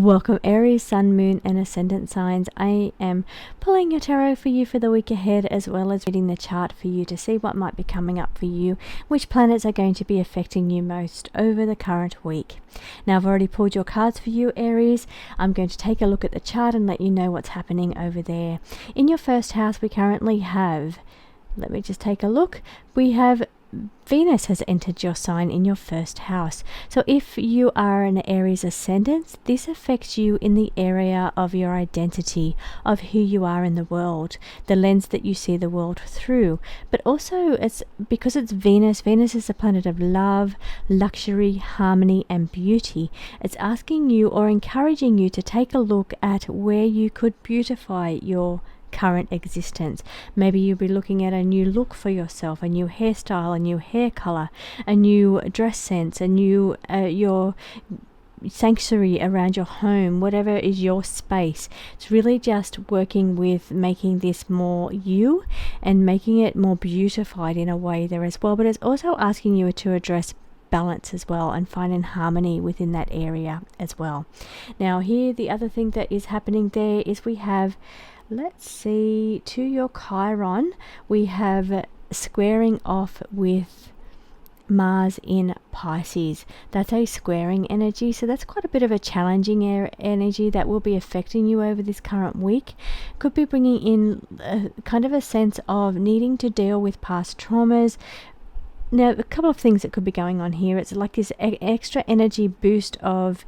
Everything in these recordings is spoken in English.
Welcome Aries, Sun, Moon and Ascendant signs. I am pulling your tarot for you for the week ahead, as well as reading the chart for you to see what might be coming up for you, which planets are going to be affecting you most over the current week. Now I've already pulled your cards for you, Aries. I'm going to take a look at the chart and let you know what's happening over there. In your first house we currently have, let me just take a look, we have Venus has entered your sign in your first house. So if you are an Aries ascendant, this affects you in the area of your identity, of who you are in the world, the lens that you see the world through. But also it's because it's Venus. Venus is a planet of love, luxury, harmony and beauty. It's asking you or encouraging you to take a look at where you could beautify your current existence. Maybe you'll be looking at a new look for yourself, a new hairstyle, a new hair color, a new dress sense, a new your sanctuary around your home, whatever is your space. It's really just working with making this more you and making it more beautified in a way there as well. But it's also asking you to address balance as well and finding harmony within that area as well. Now here, the other thing that is happening there is we have, let's see, to your Chiron, we have squaring off with Mars in Pisces. That's a squaring energy, so that's quite a bit of a challenging energy that will be affecting you over this current week. Could be bringing in kind of a sense of needing to deal with past traumas. Now, a couple of things that could be going on here. It's like this extra energy boost of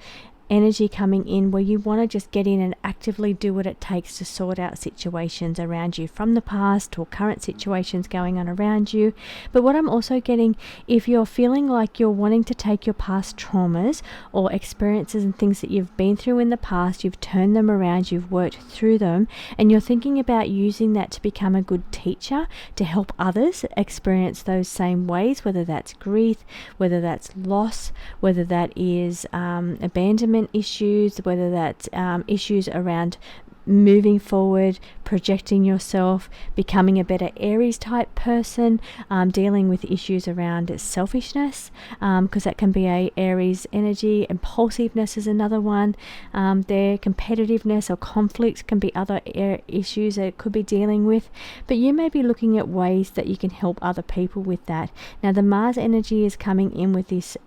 energy coming in where you want to just get in and actively do what it takes to sort out situations around you from the past or current situations going on around you. But what I'm also getting, if you're feeling like you're wanting to take your past traumas or experiences and things that you've been through in the past, you've turned them around, you've worked through them, and you're thinking about using that to become a good teacher to help others experience those same ways, whether that's grief, whether that's loss, whether that is abandonment issues, whether that's issues around moving forward, projecting yourself, becoming a better Aries type person, dealing with issues around selfishness, because that can be a Aries energy. Impulsiveness is another one. Their competitiveness or conflicts can be other issues that it could be dealing with. But you may be looking at ways that you can help other people with that. Now the Mars energy is coming in with this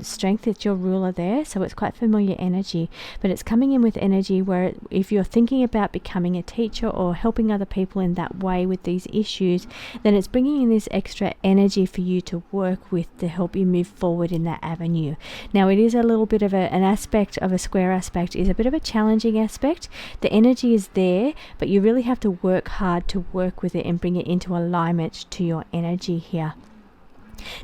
strength. It's your ruler there, so it's quite familiar energy, but it's coming in with energy where if you're thinking about becoming a teacher or helping other people in that way with these issues, then it's bringing in this extra energy for you to work with to help you move forward in that avenue. Now it is a little bit of an aspect of a square aspect, is a bit of a challenging aspect. The energy is there, but you really have to work hard to work with it and bring it into alignment to your energy here.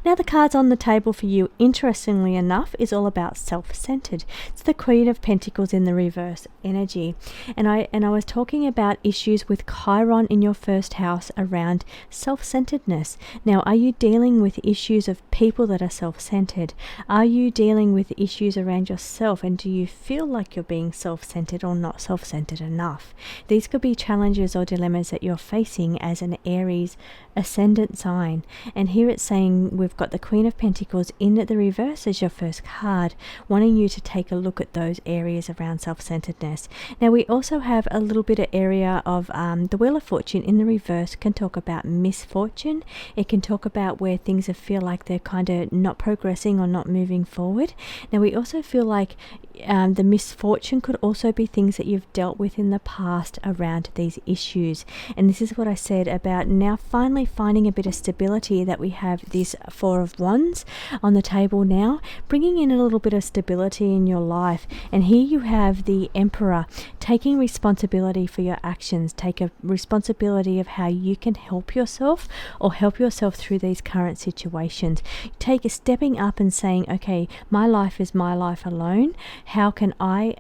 Now the cards on the table for you, interestingly enough, is all about self-centered. It's the Queen of Pentacles in the reverse energy. And I was talking about issues with Chiron in your first house around self-centeredness. Now, are you dealing with issues of people that are self-centered? Are you dealing with issues around yourself, and do you feel like you're being self-centered or not self-centered enough? These could be challenges or dilemmas that you're facing as an Aries ascendant sign. And here it's saying we've got the Queen of Pentacles in the reverse as your first card, wanting you to take a look at those areas around self-centeredness. Now we also have a little bit of area of the Wheel of Fortune in the reverse can talk about misfortune. It can talk about where things feel like they're kind of not progressing or not moving forward. Now we also feel like the misfortune could also be things that you've dealt with in the past around these issues. And this is what I said about now finally finding a bit of stability, that we have this Four of Wands on the table now, bringing in a little bit of stability in your life. And here you have the Emperor taking responsibility for your actions, take a responsibility of how you can help yourself or help yourself through these current situations. Take a stepping up and saying, okay, my life is my life alone. How can I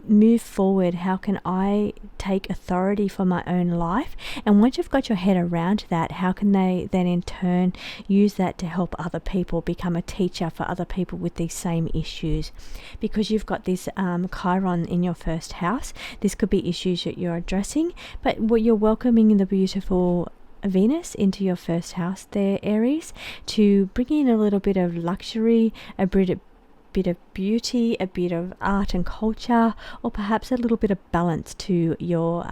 move forward? How can I take authority for my own life? And once you've got your head around that, how can they then in turn use that to help other people, become a teacher for other people with these same issues? Because you've got this Chiron in your first house, this could be issues that you're addressing, but what you're welcoming in the beautiful Venus into your first house there, Aries, to bring in a little bit of luxury, a bit bit of beauty, a bit of art and culture, or perhaps a little bit of balance to your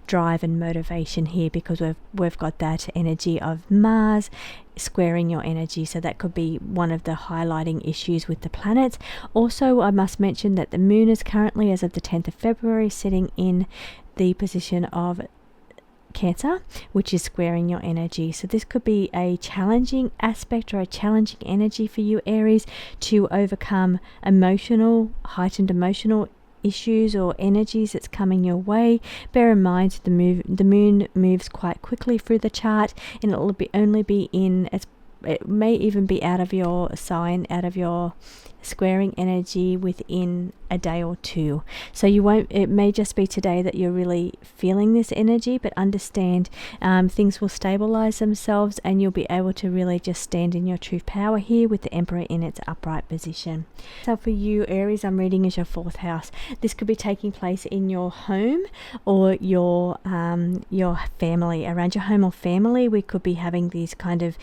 drive and motivation here, because we've got that energy of Mars squaring your energy. So that could be one of the highlighting issues with the planets. Also, I must mention that the moon is currently, as of the 10th of February, sitting in the position of Cancer, which is squaring your energy. So this could be a challenging aspect or a challenging energy for you, Aries, to overcome heightened emotional issues or energies that's coming your way. Bear in mind the moon moves quite quickly through the chart, and it will only be it may even be out of your sign, out of your squaring energy within a day or two. So it may just be today that you're really feeling this energy, but understand things will stabilize themselves and you'll be able to really just stand in your true power here with the Emperor in its upright position. So for you, Aries, I'm reading as your 4th house. This could be taking place in your home or your family. Around your home or family, we could be having these kind of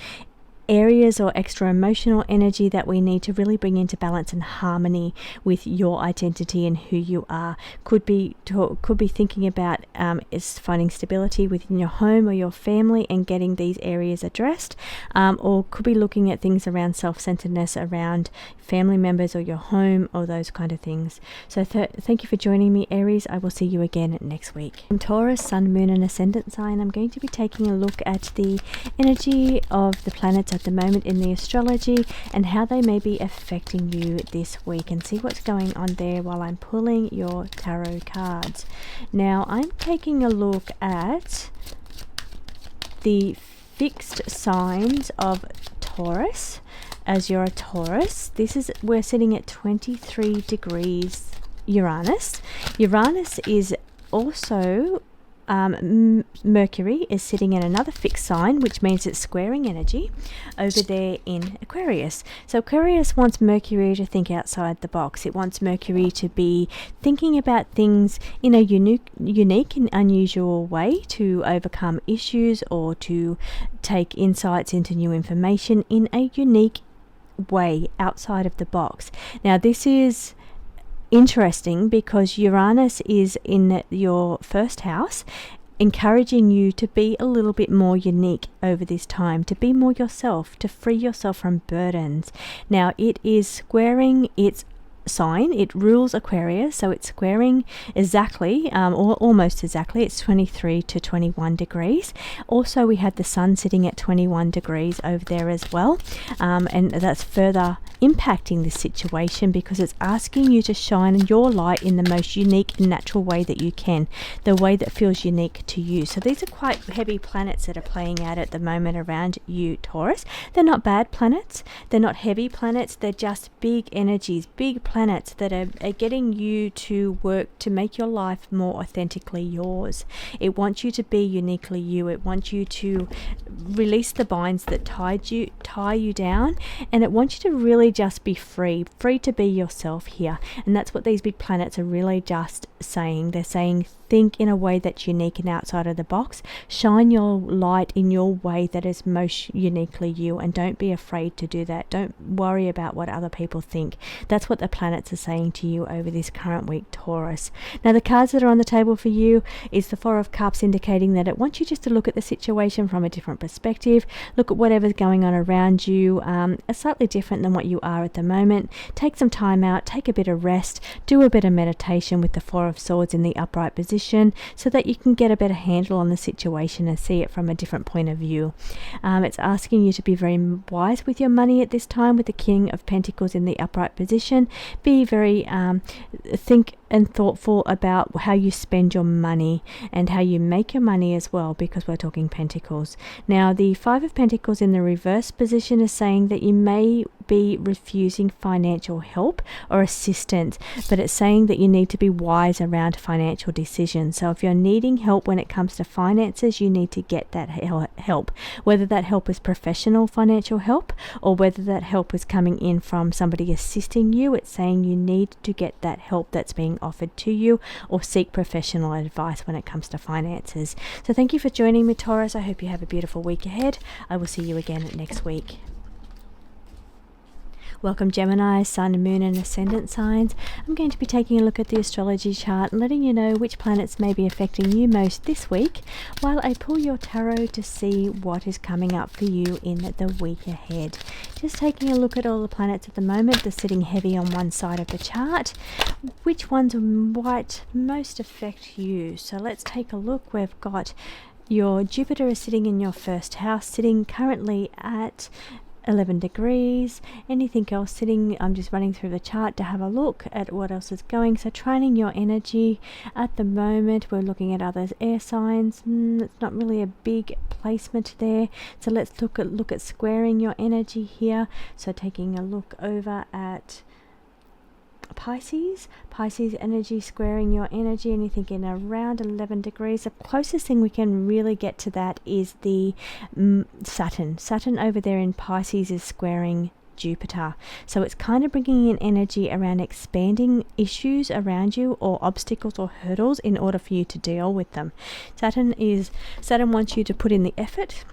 areas or extra emotional energy that we need to really bring into balance and harmony with your identity and who you are. Could be thinking about is finding stability within your home or your family and getting these areas addressed, or could be looking at things around self-centeredness, around family members or your home or those kind of things. So thank you for joining me, Aries. I will see you again next week. I'm Taurus, Sun, Moon and Ascendant sign. I'm going to be taking a look at the energy of the planets at the moment in the astrology and how they may be affecting you this week, and see what's going on there while I'm pulling your tarot cards. Now I'm taking a look at the fixed signs of Taurus. As you're a Taurus, we're sitting at 23 degrees Uranus. Uranus is also Mercury is sitting in another fixed sign, which means it's squaring energy over there in Aquarius. So Aquarius wants Mercury to think outside the box. It wants Mercury to be thinking about things in a unique and unusual way, to overcome issues or to take insights into new information in a unique way outside of the box. Now this is interesting because Uranus is in your 1st house, encouraging you to be a little bit more unique over this time, to be more yourself, to free yourself from burdens. Now it is squaring its sign. It rules Aquarius, so it's squaring exactly, or almost exactly. It's 23 to 21 degrees. Also, we had the sun sitting at 21 degrees over there as well, and that's further impacting this situation because it's asking you to shine your light in the most unique and natural way that you can, the way that feels unique to you. So these are quite heavy planets that are playing out at the moment around you, Taurus. They're not bad planets, they're not heavy planets, they're just big energies, big planets that are getting you to work to make your life more authentically yours. It wants you to be uniquely you. It wants you to release the binds that tie you down, and it wants you to really just be free to be yourself here. And that's what these big planets are really just saying. They're saying, think in a way that's unique and outside of the box. Shine your light in your way that is most uniquely you, and don't be afraid to do that. Don't worry about what other people think. That's what the planets are saying to you over this current week, Taurus. Now the cards that are on the table for you is the Four of Cups, indicating that it wants you just to look at the situation from a different perspective. Look at whatever's going on around you, slightly different than what you are at the moment. Take some time out, take a bit of rest, do a bit of meditation with the Four of Swords in the upright position, so that you can get a better handle on the situation and see it from a different point of view. It's asking you to be very wise with your money at this time, with the King of Pentacles in the upright position. Be very think and thoughtful about how you spend your money and how you make your money as well, because we're talking Pentacles. Now the Five of Pentacles in the reverse position is saying that you may be refusing financial help or assistance, but it's saying that you need to be wise around financial decisions. So if you're needing help when it comes to finances, you need to get that help, whether that help is professional financial help or whether that help is coming in from somebody assisting you. It's saying you need to get that help that's being offered to you, or seek professional advice when it comes to finances. So thank you for joining me, Taurus. I hope you have a beautiful week ahead. I will see you again next week. Welcome Gemini, Sun, Moon and Ascendant signs. I'm going to be taking a look at the astrology chart and letting you know which planets may be affecting you most this week while I pull your tarot to see what is coming up for you in the week ahead. Just taking a look at all the planets at the moment. They're sitting heavy on one side of the chart. Which ones might most affect you? So let's take a look. We've got your Jupiter is sitting in your first house, sitting currently at 11 degrees. Anything else sitting, I'm just running through the chart to have a look at what else is going. So training your energy at the moment. We're looking at other air signs. It's not really a big placement there. So let's look at squaring your energy here. So taking a look over at Pisces energy, squaring your energy, anything in around 11 degrees. The closest thing we can really get to that is the Saturn over there in Pisces is squaring Jupiter. So it's kind of bringing in energy around expanding issues around you or obstacles or hurdles in order for you to deal with them. Saturn wants you to put in the effort.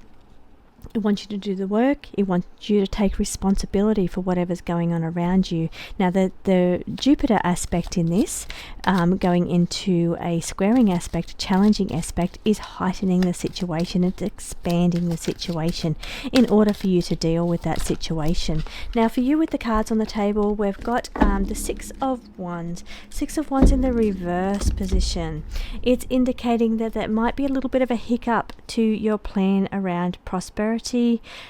It wants you to do the work. It wants you to take responsibility for whatever's going on around you. Now, the Jupiter aspect in this, going into a squaring aspect, challenging aspect, is heightening the situation. It's expanding the situation in order for you to deal with that situation. Now, for you with the cards on the table, we've got the Six of Wands. Six of Wands in the reverse position. It's indicating that there might be a little bit of a hiccup to your plan around prosperity,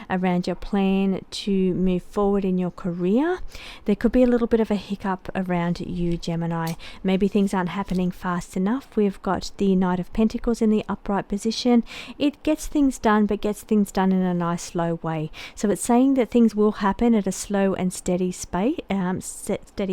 around your plan to move forward in your career. There could be a little bit of a hiccup around you, Gemini. Maybe things aren't happening fast enough. We've got the Knight of Pentacles in the upright position. It gets things done, but gets things done in a nice slow way. So it's saying that things will happen at a slow and steady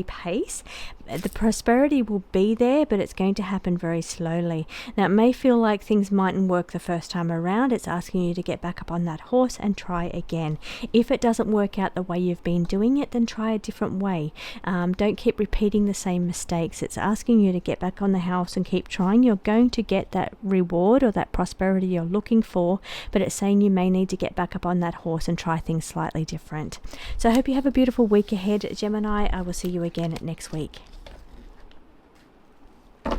pace. The prosperity will be there, but it's going to happen very slowly. Now, it may feel like things mightn't work the first time around. It's asking you to get back up on that horse and try again. If it doesn't work out the way you've been doing it, then try a different way. Don't keep repeating the same mistakes. It's asking you to get back on the horse and keep trying. You're going to get that reward or that prosperity you're looking for, but it's saying you may need to get back up on that horse and try things slightly different. So I hope you have a beautiful week ahead, Gemini. I will see you again next week.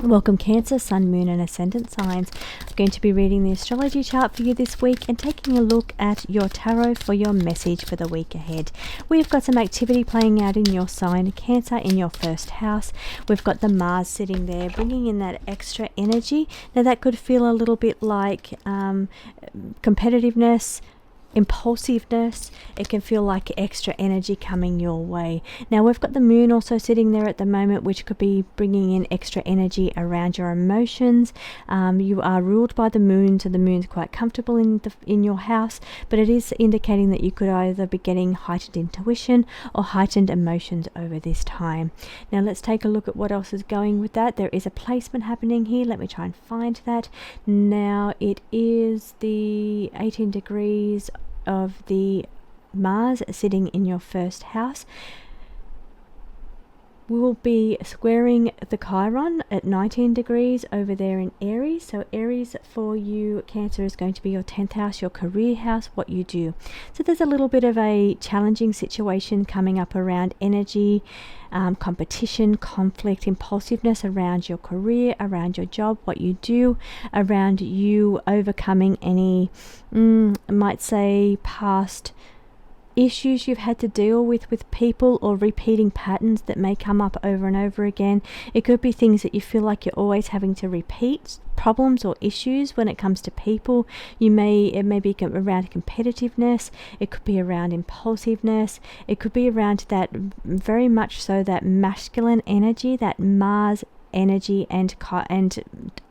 Welcome Cancer, Sun, Moon and Ascendant signs. I'm going to be reading the astrology chart for you this week and taking a look at your tarot for your message for the week ahead. We've got some activity playing out in your sign, Cancer, in your first house. We've got the Mars sitting there, bringing in that extra energy. Now that could feel a little bit like competitiveness, impulsiveness. It can feel like extra energy coming your way. Now we've got the Moon also sitting there at the moment, which could be bringing in extra energy around your emotions. You are ruled by the Moon, so the Moon's quite comfortable in your house, but it is indicating that you could either be getting heightened intuition or heightened emotions over this time. Now let's take a look at what else is going with that. There is a placement happening here. Let me try and find that. Now it is the 18 degrees of the Mars sitting in your first house. We will be squaring the Chiron at 19 degrees over there in Aries. So Aries for you, Cancer, is going to be your 10th house, your career house, what you do. So there's a little bit of a challenging situation coming up around energy, competition, conflict, impulsiveness around your career, around your job, what you do, around you overcoming any, I might say, past issues you've had to deal with people, or repeating patterns that may come up over and over again. It could be things that you feel like you're always having to repeat, problems or issues when it comes to people. It may be around competitiveness. It could be around impulsiveness. It could be around that, very much so, that masculine energy, that Mars energy and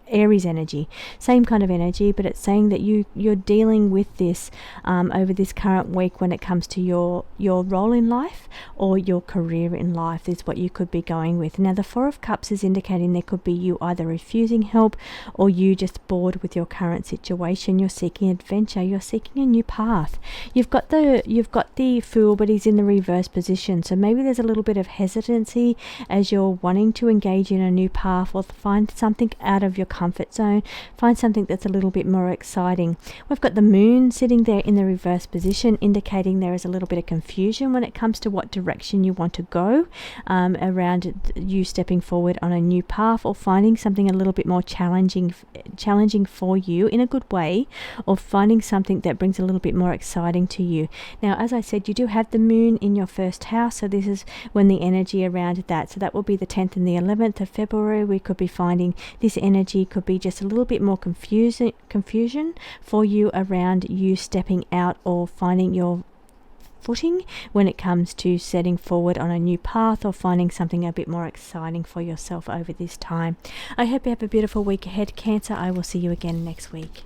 Aries energy, same kind of energy, but it's saying that you're dealing with this over this current week when it comes to your role in life or your career in life is what you could be going with. Now the Four of Cups is indicating there could be you either refusing help or you just bored with your current situation. You're seeking adventure. You're seeking a new path. You've got the Fool, but he's in the reverse position, so maybe there's a little bit of hesitancy as you're wanting to engage in a new path or find something out of your comfort zone. Find something that's a little bit more exciting. We've got the moon sitting there in the reverse position, indicating there is a little bit of confusion when it comes to what direction you want to go, around you stepping forward on a new path, or finding something a little bit more challenging for you in a good way, or finding something that brings a little bit more exciting to you. Now, as I said, you do have the moon in your first house, so this is when the energy around that, so that will be the 10th and the 11th of February. We could be finding this energy could be just a little bit more confusion for you around you stepping out or finding your footing when it comes to setting forward on a new path, or finding something a bit more exciting for yourself over this time. I hope you have a beautiful week ahead, Cancer. I will see you again next week.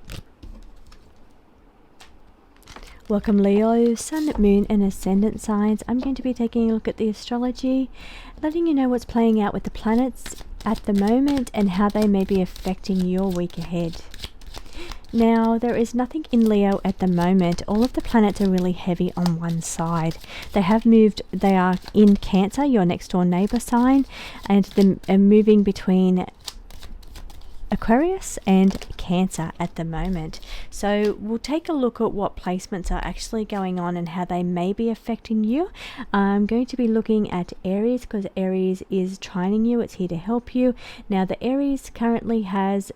Welcome, Leo, Sun, Moon and Ascendant signs. I'm going to be taking a look at the astrology, letting you know what's playing out with the planets at the moment and how they may be affecting your week ahead. Now, there is nothing in Leo at the moment. All of the planets are really heavy on one side. They have moved, they are in Cancer, your next door neighbor sign, and they're moving between Aquarius and Cancer at the moment. So we'll take a look at what placements are actually going on and how they may be affecting you. I'm going to be looking at Aries, because Aries is trining you. It's here to help you. Now, the Aries currently has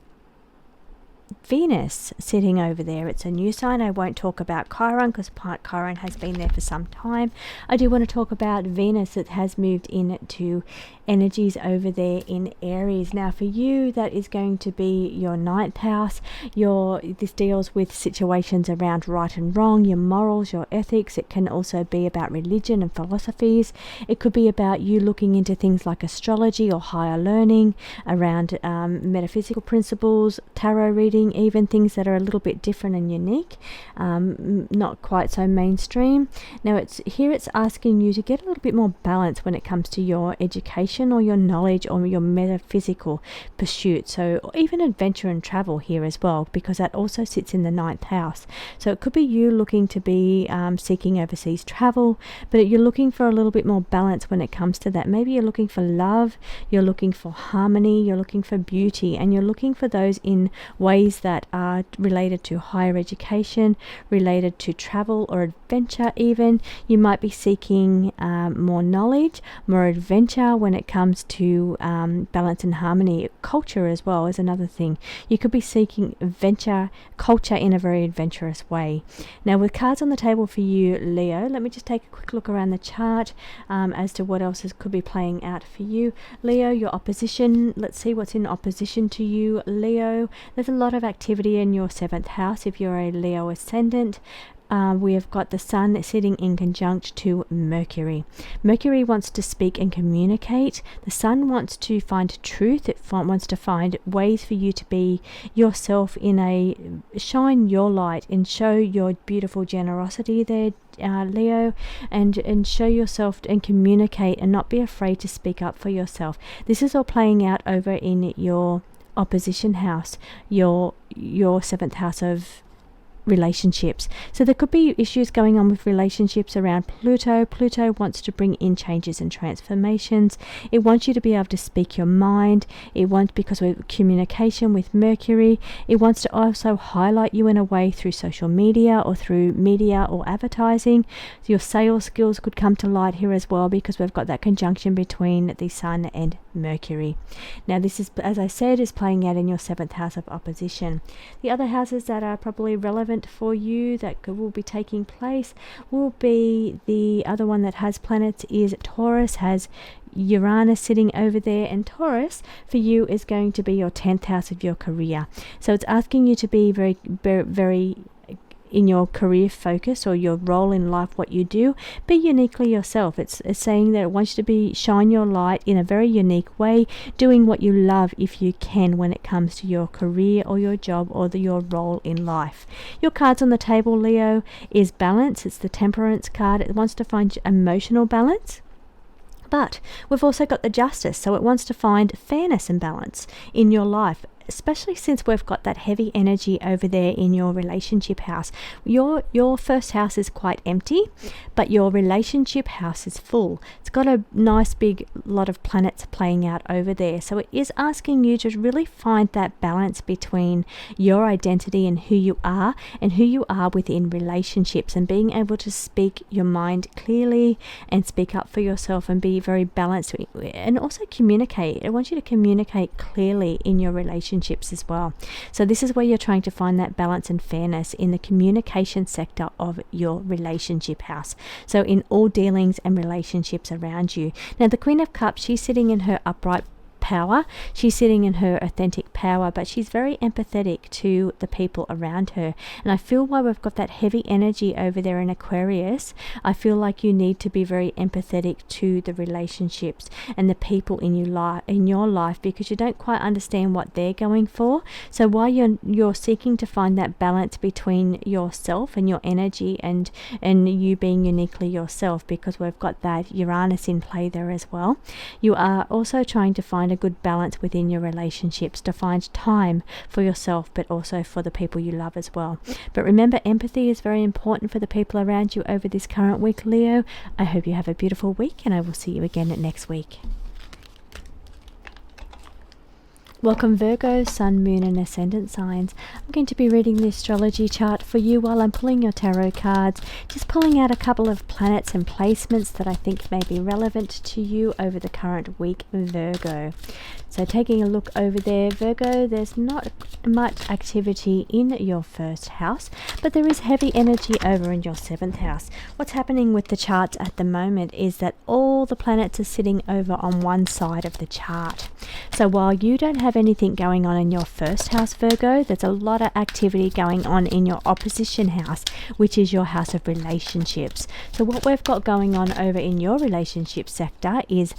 Venus sitting over there. It's a new sign. I won't talk about Chiron, because Chiron has been there for some time. I do want to talk about Venus that has moved into energies over there in Aries. Now, for you, that is going to be your 9th house. This deals with situations around right and wrong, your morals, your ethics. It can also be about religion and philosophies. It could be about you looking into things like astrology or higher learning around metaphysical principles, tarot reading, even things that are a little bit different and unique, not quite so mainstream. Now, it's asking you to get a little bit more balance when it comes to your education or your knowledge or your metaphysical pursuit. So even adventure and travel here as well, because that also sits in the 9th house. So it could be you looking to be seeking overseas travel, but you're looking for a little bit more balance when it comes to that. Maybe you're looking for love, you're looking for harmony, you're looking for beauty, and you're looking for those in ways that are related to higher education, related to travel or adventure even. You might be seeking more knowledge, more adventure when it comes to balance and harmony. Culture as well is another thing. You could be seeking culture in a very adventurous way. Now, with cards on the table for you, Leo, let me just take a quick look around the chart as to what else could be playing out for you. Leo, your opposition. Let's see what's in opposition to you, Leo. There's a lot of activity in your 7th house if you're a Leo ascendant. We have got the Sun sitting in conjunct to Mercury. Mercury wants to speak and communicate. The Sun wants to find truth. It wants to find ways for you to be yourself shine your light and show your beautiful generosity there, Leo, and show yourself and communicate and not be afraid to speak up for yourself. This is all playing out over in your opposition house, your 7th house of relationships. So there could be issues going on with relationships around Pluto. Pluto wants to bring in changes and transformations. It wants you to be able to speak your mind. Because of communication with Mercury, it wants to also highlight you in a way through social media or through media or advertising. Your sales skills could come to light here as well, because we've got that conjunction between the Sun and Mercury. Now, this is, as I said, is playing out in your 7th house of opposition. The other houses that are probably relevant for you that will be taking place will be, the other one that has planets is Taurus, has Uranus sitting over there, and Taurus for you is going to be your 10th house of your career. So it's asking you to be very, very, very in your career focus or your role in life, what you do, be uniquely yourself. It's saying that it wants you to shine your light in a very unique way, doing what you love if you can when it comes to your career or your job or your role in life. Your cards on the table, Leo, is balance. It's the Temperance card. It wants to find emotional balance. But we've also got the Justice, so it wants to find fairness and balance in your life. especially since we've got that heavy energy over there in your relationship house. Your first house is quite empty, but your relationship house is full. It's got a nice big lot of planets playing out over there. So it is asking you to really find that balance between your identity and who you are within relationships, and being able to speak your mind clearly and speak up for yourself and be very balanced, and also communicate. I want you to communicate clearly in your relationships as well. So this is where you're trying to find that balance and fairness in the communication sector of your relationship house. So in all dealings and relationships around you. Now the Queen of Cups, she's sitting in her upright power. She's sitting in her authentic power, but she's very empathetic to the people around her. And I feel while we've got that heavy energy over there in Aquarius, I feel like you need to be very empathetic to the relationships and the people in your life, because you don't quite understand what they're going for. So while you're seeking to find that balance between yourself and your energy and you being uniquely yourself, because we've got that Uranus in play there as well, you are also trying to find a good balance within your relationships, to find time for yourself but also for the people you love as well. But remember, empathy is very important for the people around you over this current week, Leo. I hope you have a beautiful week, and I will see you again next week. Welcome Virgo, Sun, Moon and Ascendant signs. I'm going to be reading the astrology chart for you while I'm pulling your tarot cards, just pulling out a couple of planets and placements that I think may be relevant to you over the current week, Virgo. So taking a look over there, Virgo, there's not much activity in your first house, but there is heavy energy over in your seventh house. What's happening with the charts at the moment is that all the planets are sitting over on one side of the chart. So while you don't have anything going on in your first house, Virgo, there's a lot of activity going on in your opposition house, which is your house of relationships. So what we've got going on over in your relationship sector is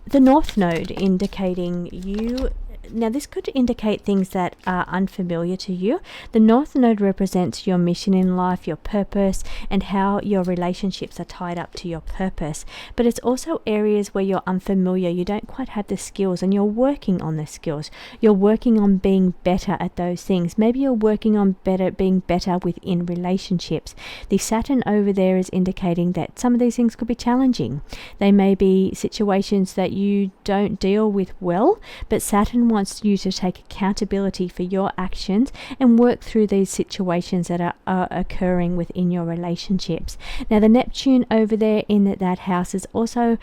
the North Node, indicating you. Now this could indicate things that are unfamiliar to you. The North Node represents your mission in life, your purpose, and how your relationships are tied up to your purpose. But it's also areas where you're unfamiliar, you don't quite have the skills, and you're working on the skills. You're working on being better at those things. Maybe you're working on being better within relationships. The Saturn over there is indicating that some of these things could be challenging. They may be situations that you don't deal with well, but Saturn wants you to take accountability for your actions and work through these situations that are occurring within your relationships. Now the Neptune over there in that house is also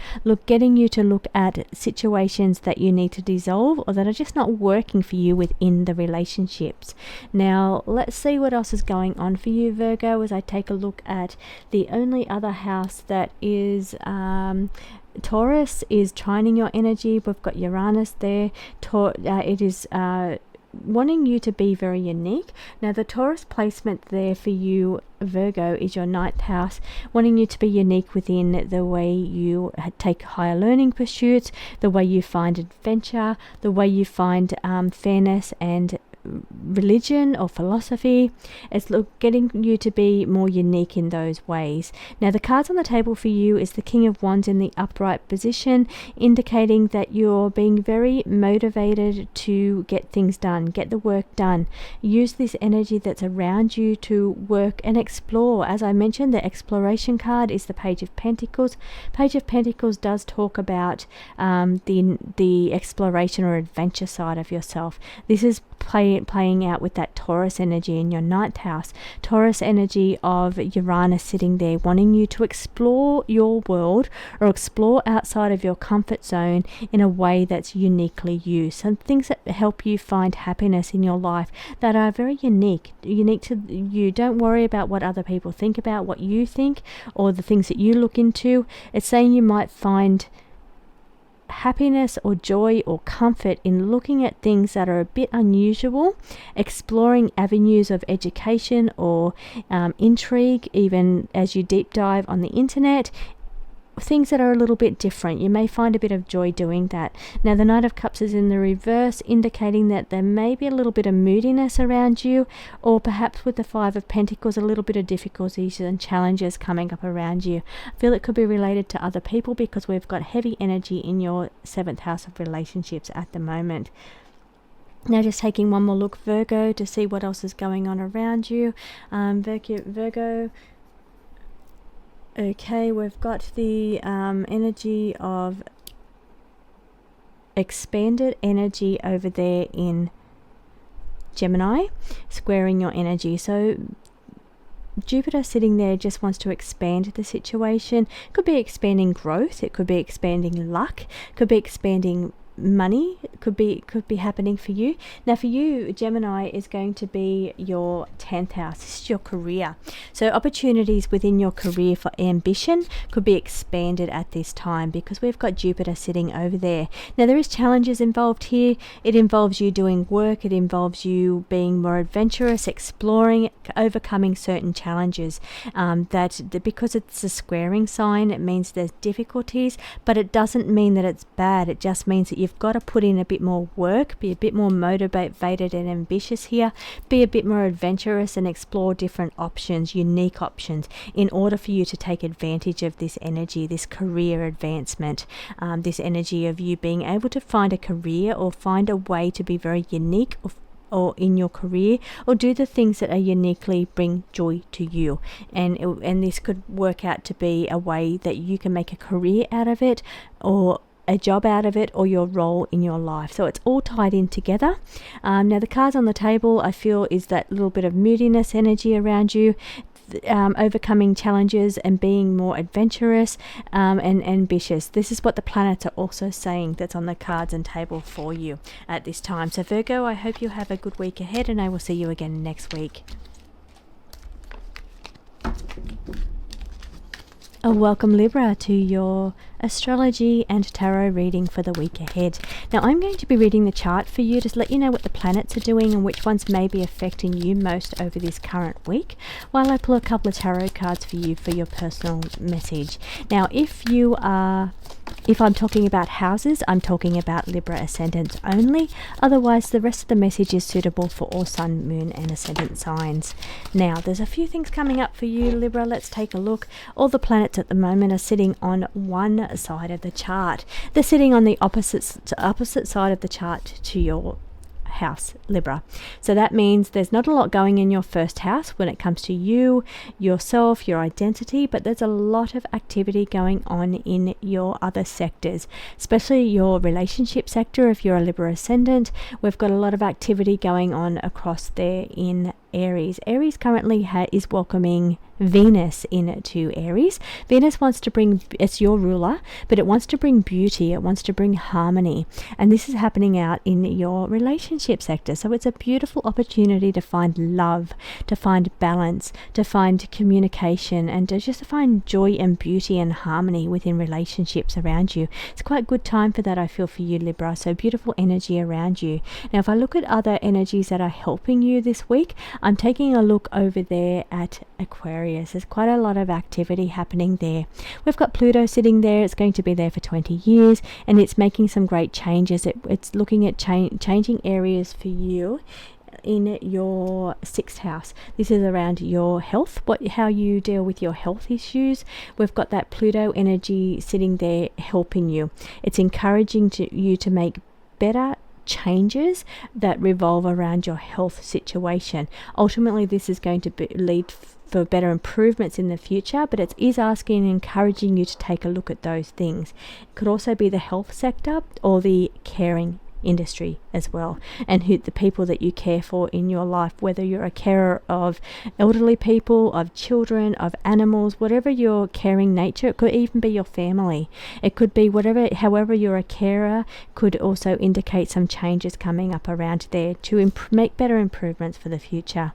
getting you to look at situations that you need to dissolve or that are just not working for you within the relationships. Now let's see what else is going on for you, Virgo, as I take a look at the only other house that is Taurus is trining your energy. We've got Uranus there. It is wanting you to be very unique. Now the Taurus placement there for you, Virgo, is your ninth house, wanting you to be unique within the way you take higher learning pursuits, the way you find adventure, the way you find fairness and religion or philosophy. It's getting you to be more unique in those ways. Now the cards on the table for you is the King of Wands in the upright position, indicating that you're being very motivated to get things done, get the work done. Use this energy that's around you to work and explore. As I mentioned, the exploration card is the Page of Pentacles. Page of Pentacles does talk about the exploration or adventure side of yourself. This is playing out with that Taurus energy in your ninth house. Taurus energy of Uranus sitting there, wanting you to explore your world or explore outside of your comfort zone in a way that's uniquely you. Some things that help you find happiness in your life that are very unique to you. Don't worry about what other people think about what you think or the things that you look into. It's saying you might find happiness or joy or comfort in looking at things that are a bit unusual, exploring avenues of education or intrigue, even as you deep dive on the internet, things that are a little bit different. You may find a bit of joy doing that. Now the Knight of Cups is in the reverse, indicating that there may be a little bit of moodiness around you, or perhaps with the Five of Pentacles, a little bit of difficulties and challenges coming up around you. I feel it could be related to other people because we've got heavy energy in your seventh house of relationships at the moment. Now just taking one more look, Virgo, to see what else is going on around you. Virgo. Okay, we've got the energy of expanded energy over there in Gemini, squaring your energy. So Jupiter sitting there just wants to expand the situation. Could be expanding growth, it could be expanding luck, could be expanding money, could be happening for you. Now for you, Gemini is going to be your 10th house. This is your career. So opportunities within your career for ambition could be expanded at this time because we've got Jupiter sitting over there. Now there is challenges involved here. It involves you doing work, it involves you being more adventurous, exploring, overcoming certain challenges. Because it's a squaring sign, it means there's difficulties, but it doesn't mean that it's bad. It just means that you've got to put in a bit more work, be a bit more motivated and ambitious here, be a bit more adventurous and explore different options, unique options, in order for you to take advantage of this energy, this career advancement, this energy of you being able to find a career or find a way to be very unique or in your career, or do the things that are uniquely bring joy to you. And this could work out to be a way that you can make a career out of it, or a job out of it, or your role in your life. So it's all tied in together. Now the cards on the table, I feel, is that little bit of moodiness energy around you, overcoming challenges and being more adventurous and ambitious. This is what the planets are also saying that's on the cards and table for you at this time. So Virgo, I hope you have a good week ahead, and I will see you again next week. Welcome Libra to your astrology and tarot reading for the week ahead. Now I'm going to be reading the chart for you to let you know what the planets are doing and which ones may be affecting you most over this current week, while I pull a couple of tarot cards for you for your personal message. Now if I'm talking about houses, I'm talking about Libra ascendants only. Otherwise, the rest of the message is suitable for all sun, moon and ascendant signs. Now, there's a few things coming up for you, Libra. Let's take a look. All the planets at the moment are sitting on one side of the chart. They're sitting on the opposite side of the chart to your house, Libra. So that means there's not a lot going in your first house when it comes to you, yourself, your identity, but there's a lot of activity going on in your other sectors, especially your relationship sector. If you're a Libra ascendant, we've got a lot of activity going on across there in Aries. Aries currently is welcoming Venus into Aries. Venus wants to bring, it's your ruler, but it wants to bring beauty, it wants to bring harmony, and this is happening out in your relationship sector. So it's a beautiful opportunity to find love, to find balance, to find communication, and to just find joy and beauty and harmony within relationships around you. It's quite a good time for that, I feel, for you, Libra. So beautiful energy around you. Now if I look at other energies that are helping you this week, I'm taking a look over there at Aquarius. There's quite a lot of activity happening there. We've got Pluto sitting there. It's going to be there for 20 years, and it's making some great changes. It's looking at changing areas for you in your 6th house. This is around your health, how you deal with your health issues. We've got that Pluto energy sitting there helping you. It's encouraging you to make better changes that revolve around your health situation. Ultimately, this is going to lead for better improvements in the future, but it is asking and encouraging you to take a look at those things. It could also be the health sector or the caring industry as well, and the people that you care for in your life, whether you're a carer of elderly people, of children, of animals, whatever your caring nature. It could even be your family. It could be however you're a carer, could also indicate some changes coming up around there to make better improvements for the future.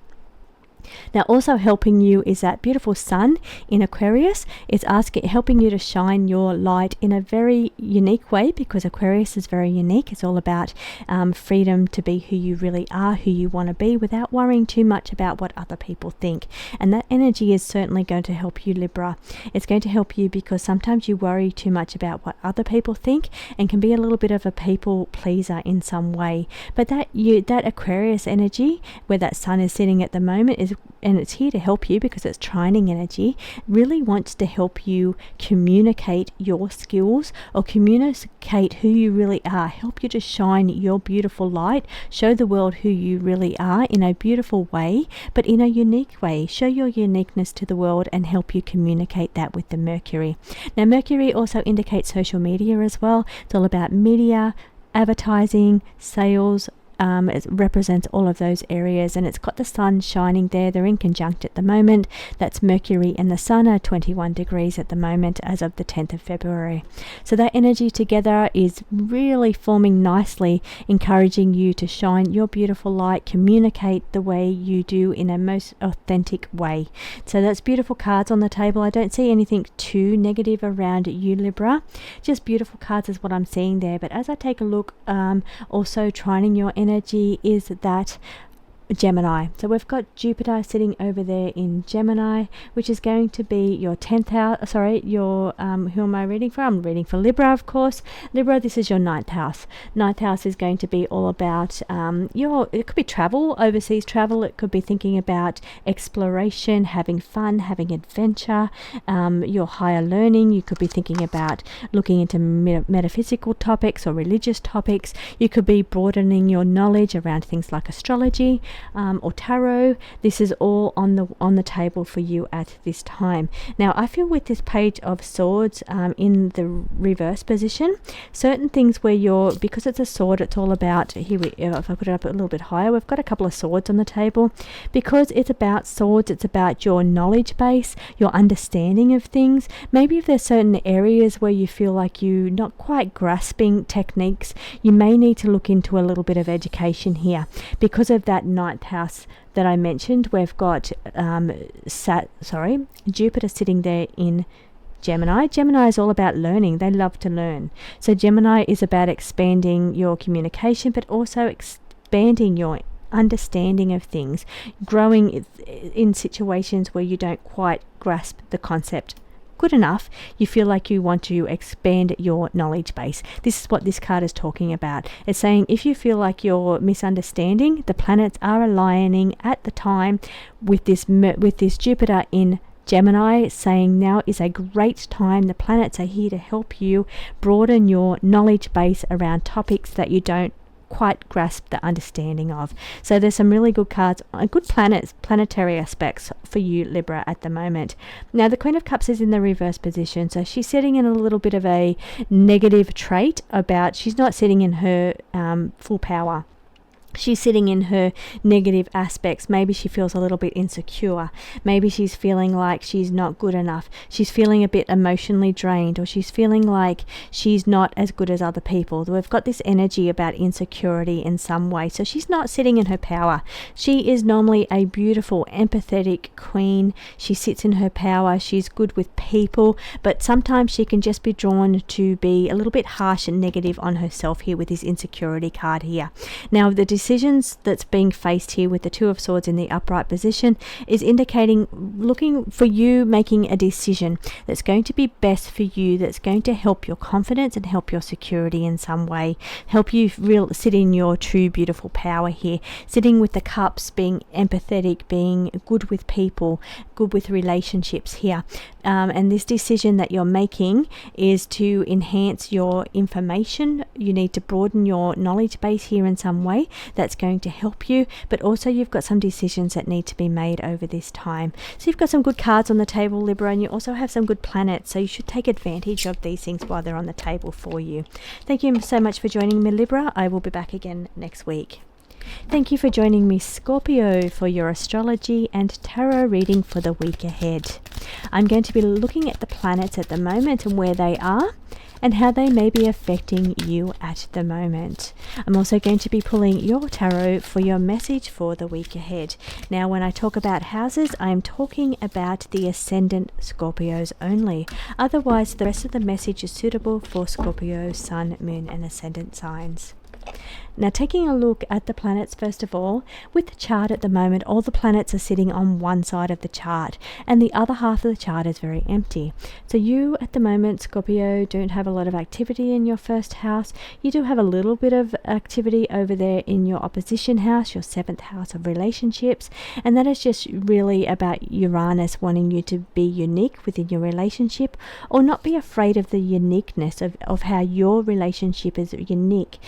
Now also helping you is that beautiful sun in Aquarius. It's helping you to shine your light in a very unique way, because Aquarius is very unique. It's all about freedom to be who you really are, who you want to be, without worrying too much about what other people think. And that energy is certainly going to help you, Libra. It's going to help you because sometimes you worry too much about what other people think and can be a little bit of a people pleaser in some way. But that Aquarius energy, where that sun is sitting at the moment, is and it's here to help you because it's trining energy, really wants to help you communicate your skills or communicate who you really are, help you to shine your beautiful light, show the world who you really are in a beautiful way, but in a unique way. Show your uniqueness to the world and help you communicate that with the Mercury. Now, Mercury also indicates social media as well. It's all about media, advertising, sales. It represents all of those areas, and it's got the sun shining there. They're in conjunct at the moment. That's Mercury and the sun are 21 degrees at the moment as of the 10th of February. So that energy together is really forming nicely, encouraging you to shine your beautiful light, communicate the way you do in a most authentic way. So that's beautiful cards on the table. I don't see anything too negative around you, Libra. Just beautiful cards is what I'm seeing there. But as I take a look, also trining your energy is that Gemini. So we've got Jupiter sitting over there in Gemini, which is going to be your 10th house. Sorry, your who am I reading for? I'm reading for Libra, of course. Libra, this is your 9th house. 9th house is going to be all about it could be travel, overseas travel. It could be thinking about exploration, having fun, having adventure, your higher learning. You could be thinking about looking into metaphysical topics or religious topics. You could be broadening your knowledge around things like astrology, or tarot. This is all on the table for you at this time. Now, I feel with this Page of Swords in the reverse position, certain things where because it's a sword, it's all about, if I put it up a little bit higher, we've got a couple of swords on the table. Because it's about swords, it's about your knowledge base, your understanding of things. Maybe if there's certain areas where you feel like you're not quite grasping techniques, you may need to look into a little bit of education here. Because of that 9th house that I mentioned, we've got Jupiter sitting there in Gemini. Gemini is all about learning. They love to learn. So Gemini is about expanding your communication, but also expanding your understanding of things, growing in situations where you don't quite grasp the concept good enough. You feel like you want to expand your knowledge base. This is what this card is talking about. It's saying if you feel like you're misunderstanding, the planets are aligning at the time with this Jupiter in Gemini, saying now is a great time. The planets are here to help you broaden your knowledge base around topics that you don't quite grasp the understanding of. So there's some really good cards, good planetary aspects for you, Libra, at the moment. Now, the Queen of Cups is in the reverse position, so she's sitting in a little bit of a negative trait about she's not sitting in her full power. She's sitting in her negative aspects. Maybe she feels a little bit insecure. Maybe she's feeling like she's not good enough. She's feeling a bit emotionally drained, or she's feeling like she's not as good as other people. We've got this energy about insecurity in some way. So she's not sitting in her power. She is normally a beautiful, empathetic queen. She sits in her power. She's good with people, but sometimes she can just be drawn to be a little bit harsh and negative on herself here with this insecurity card here. Now, the decisions that's being faced here with the Two of Swords in the upright position is indicating looking for you making a decision that's going to be best for you, that's going to help your confidence and help your security in some way, help you sit in your true beautiful power here, sitting with the cups, being empathetic, being good with people, good with relationships here. And this decision that you're making is to enhance your information. You need to broaden your knowledge base here in some way. That's going to help you, but also you've got some decisions that need to be made over this time. So you've got some good cards on the table, Libra, and you also have some good planets, so you should take advantage of these things while they're on the table for you. Thank you so much for joining me, Libra. I will be back again next week. Thank you for joining me, Scorpio, for your astrology and tarot reading for the week ahead. I'm going to be looking at the planets at the moment and where they are and how they may be affecting you at the moment. I'm also going to be pulling your tarot for your message for the week ahead. Now, when I talk about houses, I'm talking about the ascendant Scorpios only. Otherwise, the rest of the message is suitable for Scorpio, Sun, Moon, and Ascendant signs. Now, taking a look at the planets, first of all, with the chart at the moment, all the planets are sitting on one side of the chart, and the other half of the chart is very empty. So you, at the moment, Scorpio, don't have a lot of activity in your first house. You do have a little bit of activity over there in your opposition house, your 7th house of relationships, and that is just really about Uranus wanting you to be unique within your relationship, or not be afraid of the uniqueness of how your relationship is unique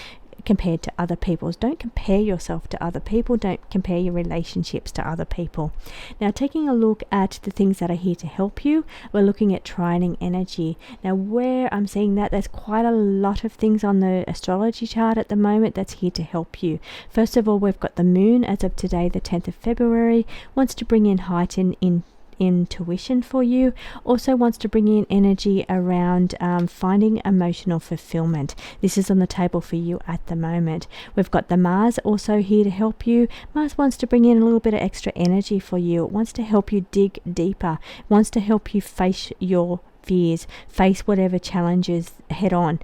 compared to other people's. Don't compare yourself to other people. Don't compare your relationships to other people. Now, taking a look at the things that are here to help you, we're looking at trining energy. Now, where I'm seeing that, there's quite a lot of things on the astrology chart at the moment that's here to help you. First of all, we've got the moon as of today, the 10th of February, wants to bring in heightened intuition for you, also wants to bring in energy around finding emotional fulfillment. This is on the table for you at the moment. We've got the Mars also here to help you. Mars wants to bring in a little bit of extra energy for you. It wants to help you dig deeper. It wants to help you face your fears, face whatever challenges head on.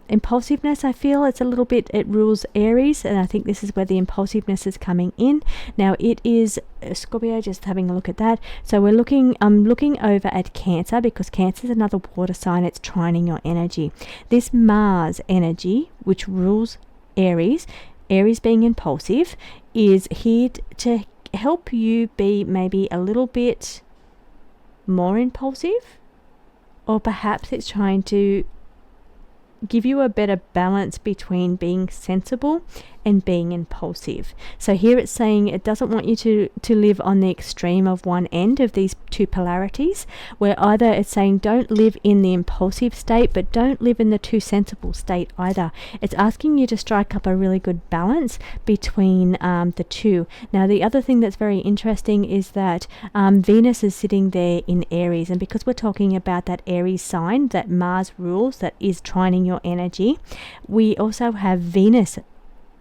Impulsiveness, I feel it rules Aries, and I think this is where the impulsiveness is coming in. Now, it is Scorpio, just having a look at that. So I'm looking over at Cancer, because Cancer is another water sign. It's trining your energy. This Mars energy, which rules Aries being impulsive, is here to help you be maybe a little bit more impulsive. Or perhaps it's trying to give you a better balance between being sensible and being impulsive. So here it's saying it doesn't want you to live on the extreme of one end of these two polarities, where either it's saying don't live in the impulsive state, but don't live in the too sensible state either. It's asking you to strike up a really good balance between the two. Now, the other thing that's very interesting is that Venus is sitting there in Aries, and because we're talking about that Aries sign that Mars rules, that is trining your energy, we also have Venus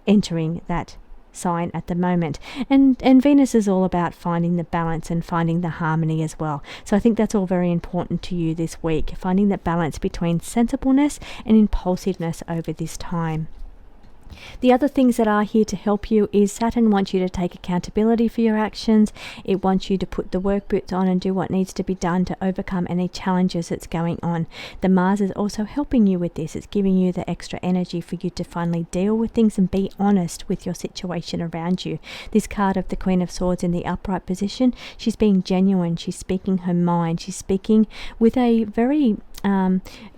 entering that sign at the moment, and Venus is all about finding the balance and finding the harmony as well. So I think that's all very important to you this week, finding that balance between sensibleness and impulsiveness over this time. The other things that are here to help you is Saturn wants you to take accountability for your actions. It wants you to put the work boots on and do what needs to be done to overcome any challenges that's going on. The Mars is also helping you with this. It's giving you the extra energy for you to finally deal with things and be honest with your situation around you. This card of the Queen of Swords in the upright position, she's being genuine. She's speaking her mind. She's speaking with a very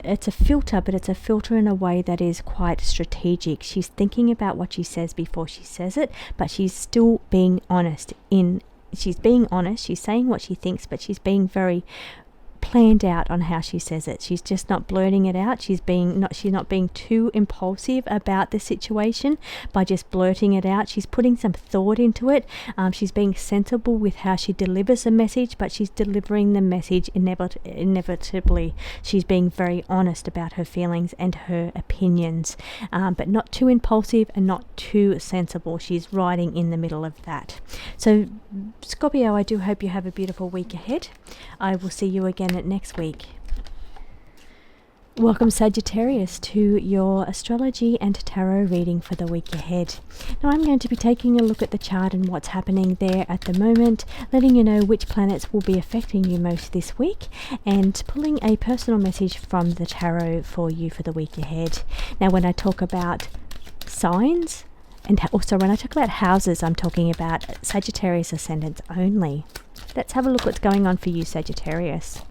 it's a filter, but it's a filter in a way that is quite strategic. She's thinking about what she says before she says it, but she's still being honest. She's being honest. She's saying what she thinks, but she's being very planned out on how she says it. She's just not blurting it out. She's not being too impulsive about the situation by just blurting it out. She's putting some thought into it. She's being sensible with how she delivers the message, but she's delivering the message inevitably. She's being very honest about her feelings and her opinions, but not too impulsive and not too sensible. She's riding in the middle of that. So Scorpio, I do hope you have a beautiful week ahead. I will see you again next week. Welcome, Sagittarius, to your astrology and tarot reading for the week ahead. Now, I'm going to be taking a look at the chart and what's happening there at the moment, letting you know which planets will be affecting you most this week, and pulling a personal message from the tarot for you for the week ahead. Now, when I talk about signs, and also when I talk about houses, I'm talking about Sagittarius ascendants only. Let's have a look what's going on for you, Sagittarius.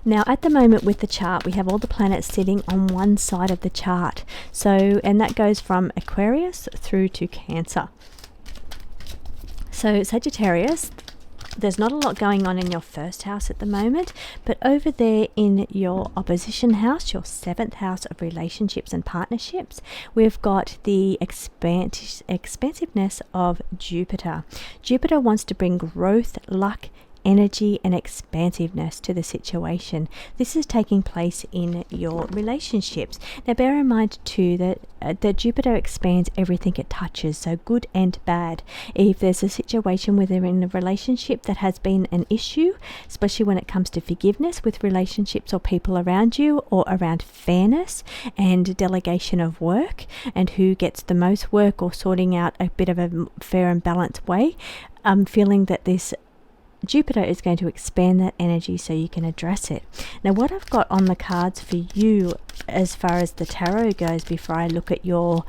Now, at the moment with the chart, we have all the planets sitting on one side of the chart. And that goes from Aquarius through to Cancer. So Sagittarius, there's not a lot going on in your first house at the moment, but over there in your opposition house, your 7th house of relationships and partnerships, we've got the expansiveness of Jupiter. Jupiter wants to bring growth, luck, energy and expansiveness to the situation. This is taking place in your relationships. Now bear in mind too that Jupiter expands everything it touches, so good and bad. If there's a situation where they're in a relationship that has been an issue, especially when it comes to forgiveness with relationships or people around you, or around fairness and delegation of work and who gets the most work, or sorting out a bit of a fair and balanced way, I'm feeling that this Jupiter is going to expand that energy so you can address it. Now what I've got on the cards for you as far as the tarot goes, before I look at your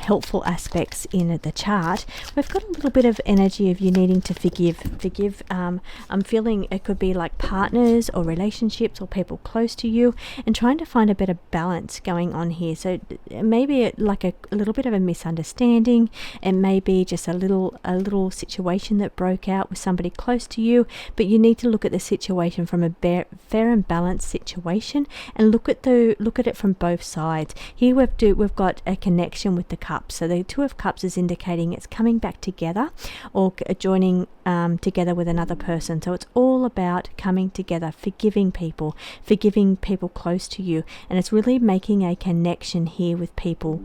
helpful aspects in the chart, we've got a little bit of energy of you needing to forgive. I'm feeling it could be like partners or relationships or people close to you, and trying to find a bit of balance going on here. So maybe like a little bit of a misunderstanding, and maybe just a little situation that broke out with somebody close to you, but you need to look at the situation from a fair and balanced situation, and look at it from both sides. Here we've got a connection with the cups. So the Two of Cups is indicating it's coming back together, or joining together with another person. So it's all about coming together, forgiving people close to you, and it's really making a connection here with people,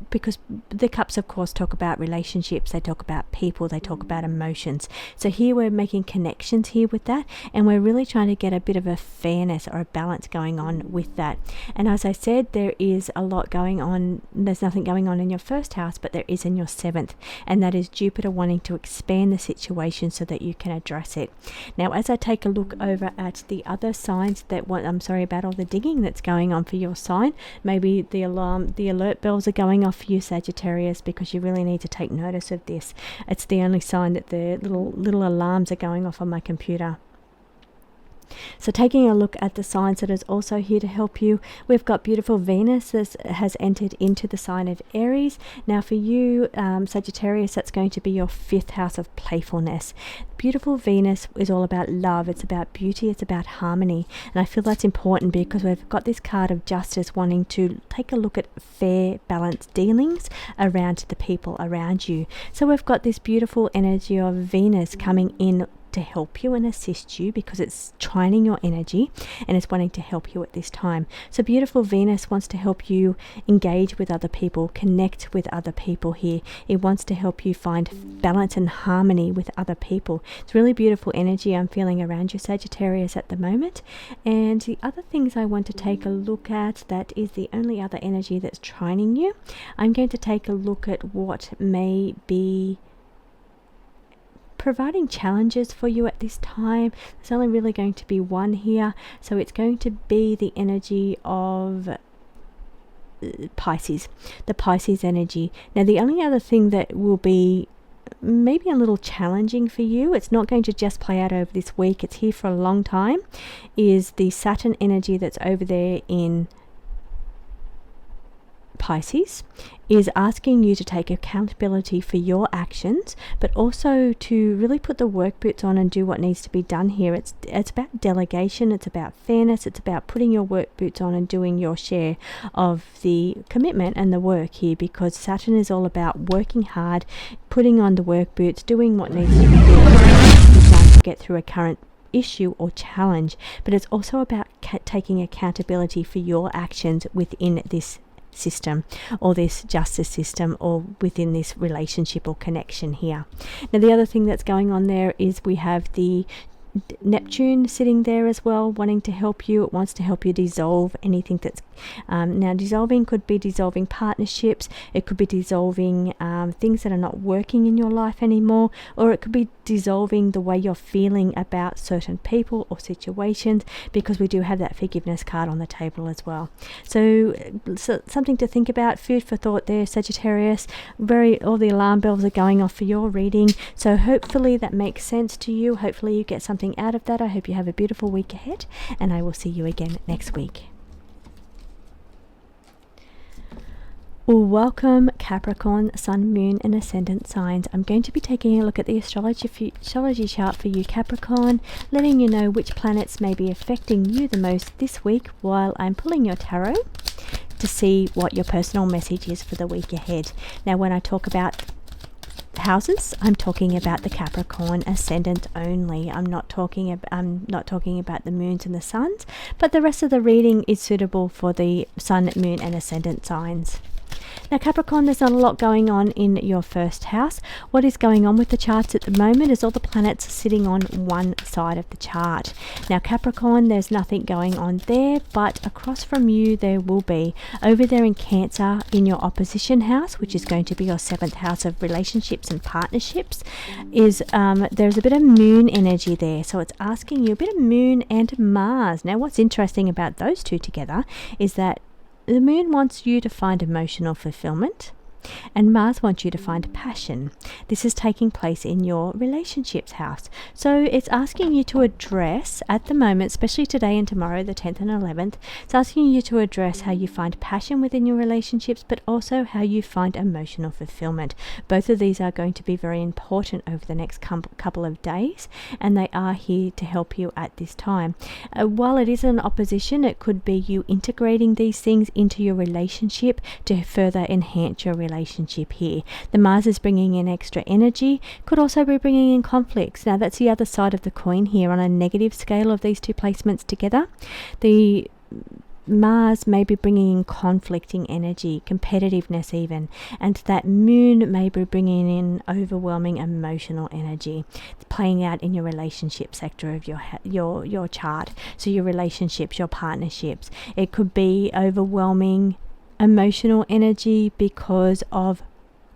because the cups of course talk about relationships, they talk about people, they talk about emotions. So here we're making connections here with that, and we're really trying to get a bit of a fairness or a balance going on with that. And as I said, there is a lot going on. There's nothing going on in your first house, but there is in your seventh, and that is Jupiter wanting to expand the situation so that you can address it. Now as I take a look over at the other signs I'm sorry about all the digging that's going on for your sign. Maybe the alert bells are going off for you, Sagittarius, because you really need to take notice of this. It's the only sign that the little alarms are going off on my computer. So taking a look at the signs that is also here to help you, we've got beautiful Venus that has entered into the sign of Aries. Now for you, Sagittarius, that's going to be your fifth house of playfulness. Beautiful Venus is all about love, it's about beauty, it's about harmony, and I feel that's important because we've got this card of justice wanting to take a look at fair, balanced dealings around the people around you. So we've got this beautiful energy of Venus coming in to help you and assist you, because it's trining your energy and it's wanting to help you at this time. So beautiful Venus wants to help you engage with other people, connect with other people here. It wants to help you find balance and harmony with other people. It's really beautiful energy I'm feeling around you, Sagittarius, at the moment. And the other things I want to take a look at, that is the only other energy that's trining you. I'm going to take a look at what may be providing challenges for you at this time. There's only really going to be one here, so it's going to be the energy of Pisces, the Pisces energy. Now the only other thing that will be maybe a little challenging for you, it's not going to just play out over this week, it's here for a long time, is the Saturn energy that's over there in Pisces, is asking you to take accountability for your actions, but also to really put the work boots on and do what needs to be done here. It's about delegation, it's about fairness, it's about putting your work boots on and doing your share of the commitment and the work here, because Saturn is all about working hard, putting on the work boots, doing what needs to be done to get through a current issue or challenge. But it's also about taking accountability for your actions within this system, or this justice system, or within this relationship or connection here. Now the other thing that's going on there is we have the Neptune sitting there as well, wanting to help you. It wants to help you dissolve anything that's now dissolving could be dissolving partnerships, it could be dissolving things that are not working in your life anymore, or it could be dissolving the way you're feeling about certain people or situations, because we do have that forgiveness card on the table as well. So something to think about, food for thought there, Sagittarius. All the alarm bells are going off for your reading, so hopefully that makes sense to you. Hopefully you get something out of that. I hope you have a beautiful week ahead, and I will see you again next week. Welcome Capricorn, Sun, Moon and Ascendant signs. I'm going to be taking a look at the astrology chart for you, Capricorn, letting you know which planets may be affecting you the most this week while I'm pulling your tarot to see what your personal message is for the week ahead. Now when I talk about houses, I'm talking about the Capricorn ascendant only. I'm not talking about the moons and the suns, but the rest of the reading is suitable for the sun, moon and ascendant signs. Now Capricorn, there's not a lot going on in your first house. What is going on with the charts at the moment is all the planets are sitting on one side of the chart. Now Capricorn, there's nothing going on there, but across from you there will be. Over there in Cancer, in your opposition house, which is going to be your 7th house of relationships and partnerships, is there's a bit of moon energy there. So it's asking you a bit of moon and Mars. Now what's interesting about those two together is that the moon wants you to find emotional fulfillment and Mars wants you to find passion. This is taking place in your relationships house. So it's asking you to address, at the moment, especially today and tomorrow, the 10th and 11th, it's asking you to address how you find passion within your relationships, but also how you find emotional fulfillment. Both of these are going to be very important over the next couple of days, and they are here to help you at this time. While it is an opposition, it could be you integrating these things into your relationship to further enhance your relationship here. The Mars is bringing in extra energy, could also be bringing in conflicts. Now that's the other side of the coin here on a negative scale of these two placements together. The Mars may be bringing in conflicting energy, competitiveness even, and that moon may be bringing in overwhelming emotional energy, playing out in your relationship sector of your chart. So your relationships, your partnerships. It could be overwhelming emotional energy because of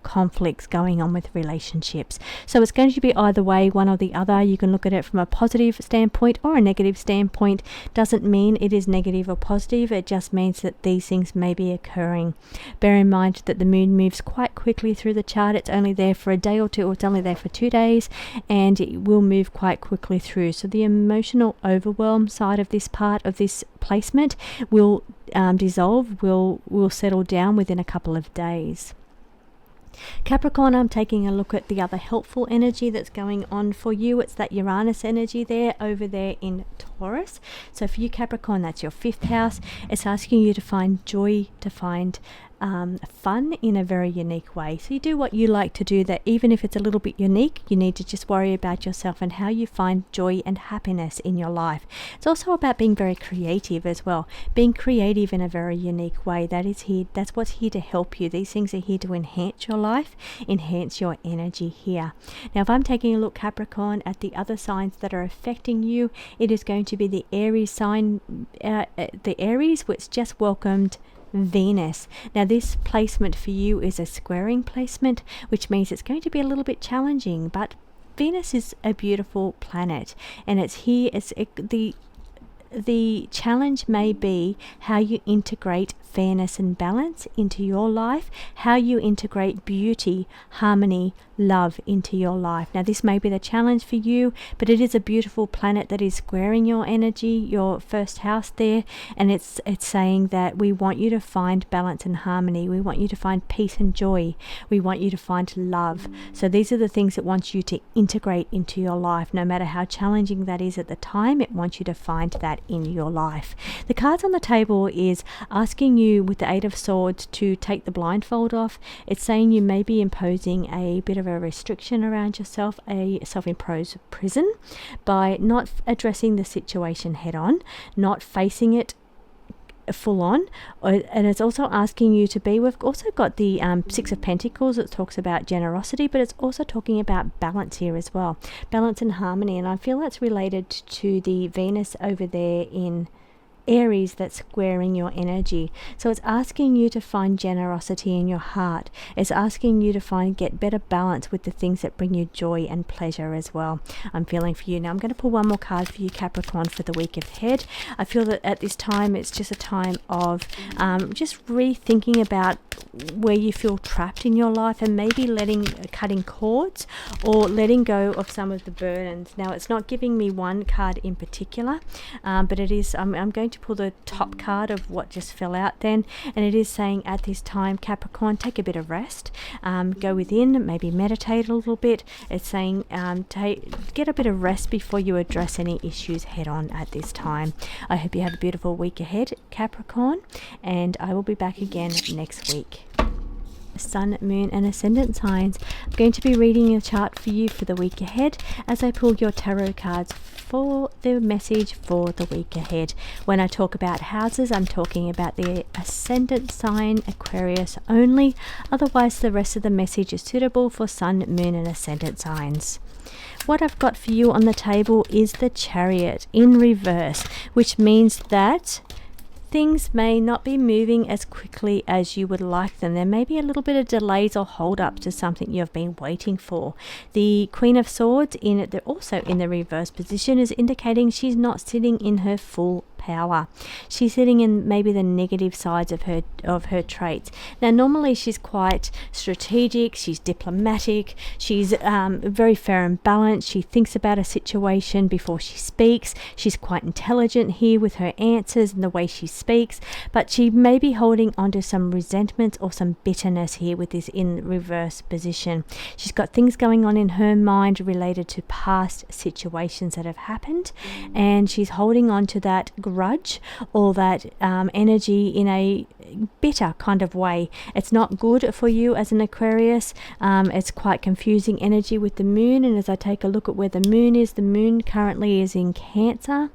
conflicts going on with relationships. So it's going to be either way, one or the other. You can look at it from a positive standpoint or a negative standpoint. Doesn't mean it is negative or positive. It just means that these things may be occurring. Bear in mind that the moon moves quite quickly through the chart. It's only there for a day or two, or it's only there for 2 days, and it will move quite quickly through. So the emotional overwhelm side of this part of this placement will dissolve, will settle down within a couple of days. Capricorn, I'm taking a look at the other helpful energy that's going on for you. It's that Uranus energy there over there in Taurus. So for you Capricorn, that's your 5th house. It's asking you to find joy, to find fun in a very unique way. So you do what you like to do, that even if it's a little bit unique, you need to just worry about yourself and how you find joy and happiness in your life. It's also about being very creative as well, being creative in a very unique way. That's what's here to help you. These things are here to enhance your life, enhance your energy here. Now if I'm taking a look, Capricorn, at the other signs that are affecting you, it is going to be the Aries sign, the Aries, which just welcomed Venus. Now this placement for you is a squaring placement, which means it's going to be a little bit challenging, but Venus is a beautiful planet and it's here. The challenge may be how you integrate fairness and balance into your life, how you integrate beauty, harmony, love into your life. Now this may be the challenge for you, but it is a beautiful planet that is squaring your energy, your first house there, and it's saying that we want you to find balance and harmony. We want you to find peace and joy. We want you to find love. So these are the things it wants you to integrate into your life. No matter how challenging that is at the time, it wants you to find that in your life. The cards on the table is asking you with the 8 of Swords to take the blindfold off. It's saying you may be imposing a bit of a restriction around yourself, a self-imposed prison, by not addressing the situation head on, not facing it full on. And it's also asking you to be, we've also got the 6 of Pentacles that talks about generosity, but it's also talking about balance here as well, balance and harmony. And I feel that's related to the Venus over there in Aries that's squaring your energy. So it's asking you to find generosity in your heart. It's asking you to get better balance with the things that bring you joy and pleasure as well. I'm feeling for you. Now I'm going to pull one more card for you, Capricorn, for the week ahead. I feel that at this time it's just a time of just rethinking about where you feel trapped in your life, and maybe cutting cords or letting go of some of the burdens. Now it's not giving me one card in particular, but it is, I'm going to pull the top card of what just fell out then, and it is saying at this time, Capricorn, take a bit of rest, go within, maybe meditate a little bit. It's saying get a bit of rest before you address any issues head on at this time. I hope you have a beautiful week ahead, Capricorn, and I will be back again next week. Sun, Moon and Ascendant signs. I'm going to be reading a chart for you for the week ahead as I pull your tarot cards for the message for the week ahead. When I talk about houses, I'm talking about the Ascendant sign Aquarius only. Otherwise, the rest of the message is suitable for Sun, Moon and Ascendant signs. What I've got for you on the table is the Chariot in reverse, which means that things may not be moving as quickly as you would like them. There may be a little bit of delays or hold up to something you've been waiting for. The Queen of Swords also in the reverse position is indicating she's not sitting in her full power. She's sitting in maybe the negative sides of her traits. Now normally she's quite strategic, she's diplomatic, she's very fair and balanced. She thinks about a situation before she speaks. She's quite intelligent here with her answers and the way she speaks, but she may be holding onto some resentment or some bitterness here with this in reverse position. She's got things going on in her mind related to past situations that have happened, and she's holding on to that grudge or that energy in a bitter kind of way. It's not good for you as an Aquarius. It's quite confusing energy with the moon, and as I take a look at where the moon currently is in Cancer.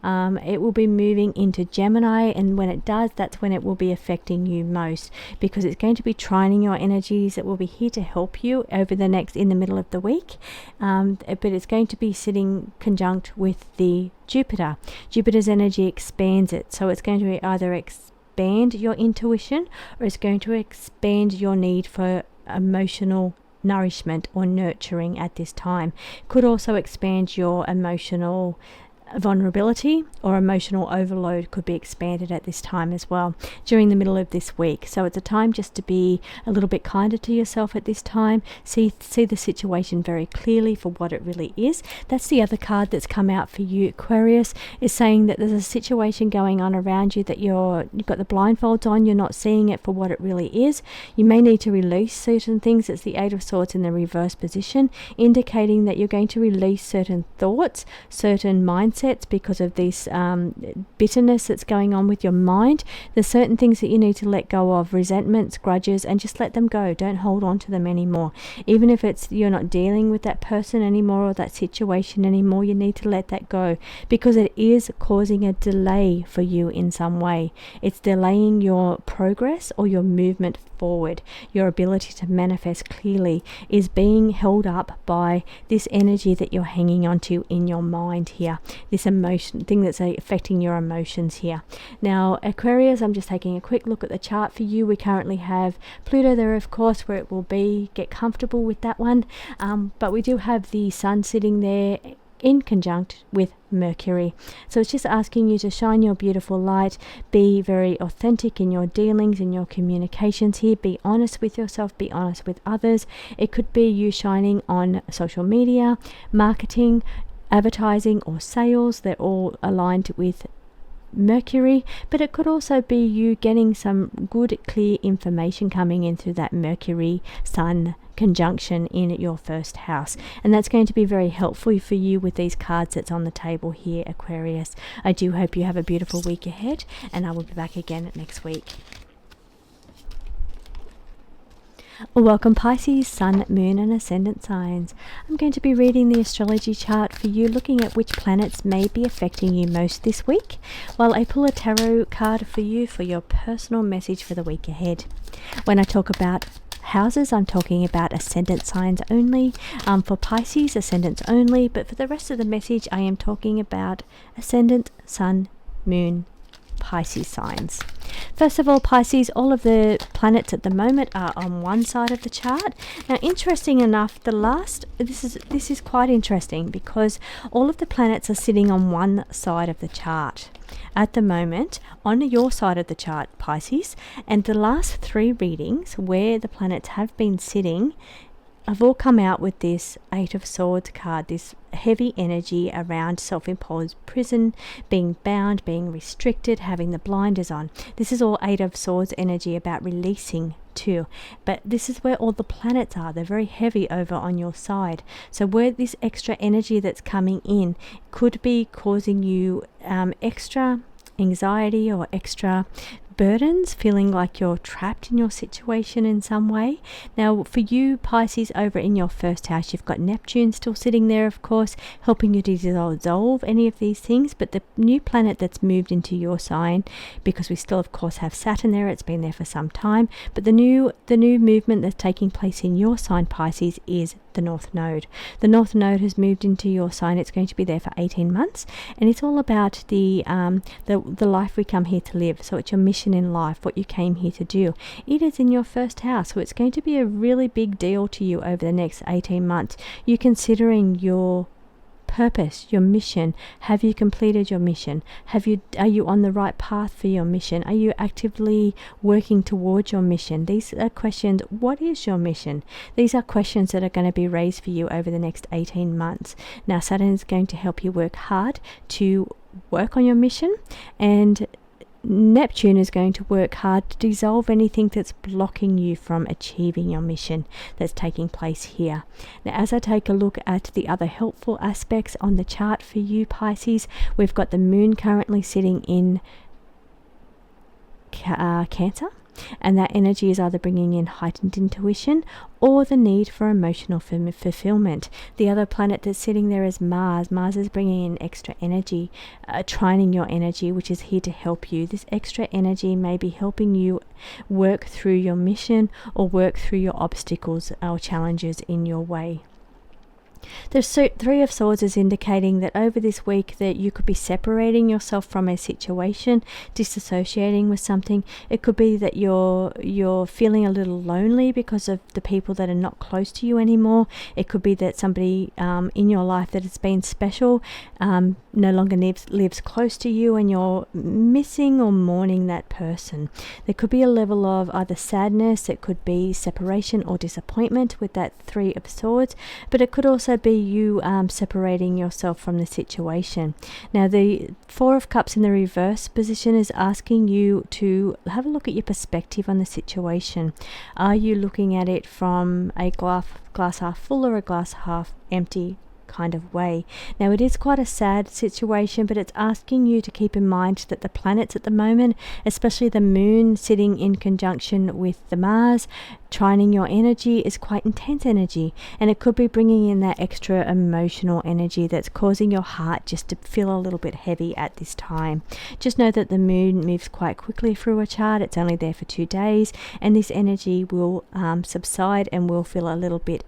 It will be moving into Gemini, and when it does, that's when it will be affecting you most, because it's going to be trining your energies. It will be here to help you over in the middle of the week, but it's going to be sitting conjunct with the Jupiter. Jupiter's energy expands it, so it's going to either expand your intuition or it's going to expand your need for emotional nourishment or nurturing at this time. Could also expand your emotional vulnerability or emotional overload could be expanded at this time as well during the middle of this week. So it's a time just to be a little bit kinder to yourself at this time. See the situation very clearly for what it really is. That's the other card that's come out for you, Aquarius, is saying that there's a situation going on around you that you've got the blindfolds on, you're not seeing it for what it really is. You may need to release certain things. It's the Eight of Swords in the reverse position, indicating that you're going to release certain thoughts, certain mindsets, because of this bitterness that's going on with your mind. There's certain things that you need to let go of, resentments, grudges, and just let them go. Don't hold on to them anymore. Even if you're not dealing with that person anymore or that situation anymore, you need to let that go, because it is causing a delay for you in some way. It's delaying your progress or your movement forward. Your ability to manifest clearly is being held up by this energy that you're hanging onto in your mind here, this emotion thing that's affecting your emotions here. Now Aquarius, I'm just taking a quick look at the chart for you. We currently have Pluto there, of course, where it will be. Get comfortable with that one, but we do have the sun sitting there in conjunct with Mercury. So it's just asking you to shine your beautiful light, be very authentic in your dealings, in your communications here, be honest with yourself, be honest with others. It could be you shining on social media, marketing, advertising or sales. They're all aligned with Mercury, but it could also be you getting some good clear information coming in through that Mercury Sun conjunction in your first house, and that's going to be very helpful for you with these cards that's on the table here, Aquarius. I do hope you have a beautiful week ahead, and I will be back again next week. Welcome Pisces, Sun, Moon and Ascendant signs. I'm going to be reading the astrology chart for you, looking at which planets may be affecting you most this week, while I pull a tarot card for you for your personal message for the week ahead. When I talk about houses, I'm talking about ascendant signs only. For Pisces, ascendants only, but for the rest of the message, I am talking about ascendant, Sun, Moon, Pisces signs. First of all, Pisces, all of the planets at the moment are on one side of the chart. Now, interesting enough, this is quite interesting, because all of the planets are sitting on one side of the chart at the moment, on your side of the chart, Pisces, and the last three readings where the planets have been sitting have all come out with this Eight of Swords card, this heavy energy around self-imposed prison, being bound, being restricted, having the blinders on. This is all Eight of Swords energy about releasing too. But this is where all the planets are. They're very heavy over on your side. So where this extra energy that's coming in could be causing you extra anxiety or extra burdens, feeling like you're trapped in your situation in some way. Now for you Pisces, over in your first house, you've got Neptune still sitting there, of course, helping you to dissolve any of these things. But the new planet that's moved into your sign, because we still of course have Saturn there, it's been there for some time, but the new movement that's taking place in your sign Pisces is the North Node. The North Node has moved into your sign. It's going to be there for 18 months, and it's all about the life we come here to live. So it's your mission in life, what you came here to do. It is in your first house, so it's going to be a really big deal to you over the next 18 months. You're considering your purpose, your mission. Have you completed your mission? Are you on the right path for your mission? Are you actively working towards your mission? These are questions. What is your mission? These are questions that are going to be raised for you over the next 18 months. Now Saturn is going to help you work hard to work on your mission, and Neptune is going to work hard to dissolve anything that's blocking you from achieving your mission that's taking place here. Now, as I take a look at the other helpful aspects on the chart for you Pisces, we've got the moon currently sitting in Cancer, and that energy is either bringing in heightened intuition or the need for emotional fulfillment. The other planet that's sitting there is Mars. Mars is bringing in extra energy, trining your energy, which is here to help you. This extra energy may be helping you work through your mission or work through your obstacles or challenges in your way. The Three of Swords is indicating that over this week that you could be separating yourself from a situation, disassociating with something. It could be that you're feeling a little lonely because of the people that are not close to you anymore. It could be that somebody in your life that has been special no longer lives close to you, and you're missing or mourning that person. There could be a level of either sadness, it could be separation or disappointment with that Three of Swords, but it could also be you separating yourself from the situation. Now the Four of Cups in the reverse position is asking you to have a look at your perspective on the situation. Are you looking at it from a glass half full or a glass half empty kind of way? Now it is quite a sad situation, but it's asking you to keep in mind that the planets at the moment, especially the moon sitting in conjunction with the Mars, trining your energy, is quite intense energy, and it could be bringing in that extra emotional energy that's causing your heart just to feel a little bit heavy at this time. Just know that the moon moves quite quickly through a chart. It's only there for 2 days, and this energy will subside and will feel a little bit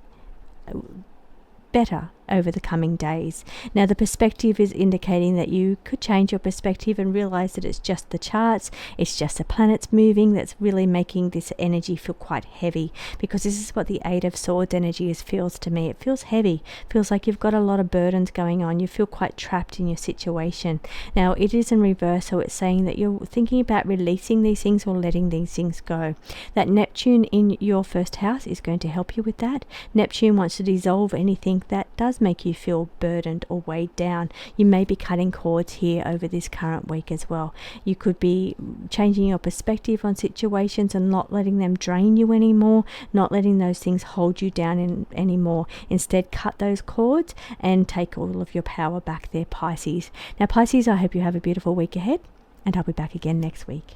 better over the coming days. Now the perspective is indicating that you could change your perspective and realize that it's just the charts, it's just the planets moving that's really making this energy feel quite heavy, because this is what the Eight of Swords energy feels to me. It feels heavy, feels like you've got a lot of burdens going on, you feel quite trapped in your situation. Now it is in reverse, so it's saying that you're thinking about releasing these things or letting these things go. That Neptune in your first house is going to help you with that. Neptune wants to dissolve anything that does make you feel burdened or weighed down. You may be cutting cords here over this current week as well. You could be changing your perspective on situations and not letting them drain you anymore, not letting those things hold you down anymore. Instead, cut those cords and take all of your power back there, Pisces. Now Pisces, I hope you have a beautiful week ahead, and I'll be back again next week.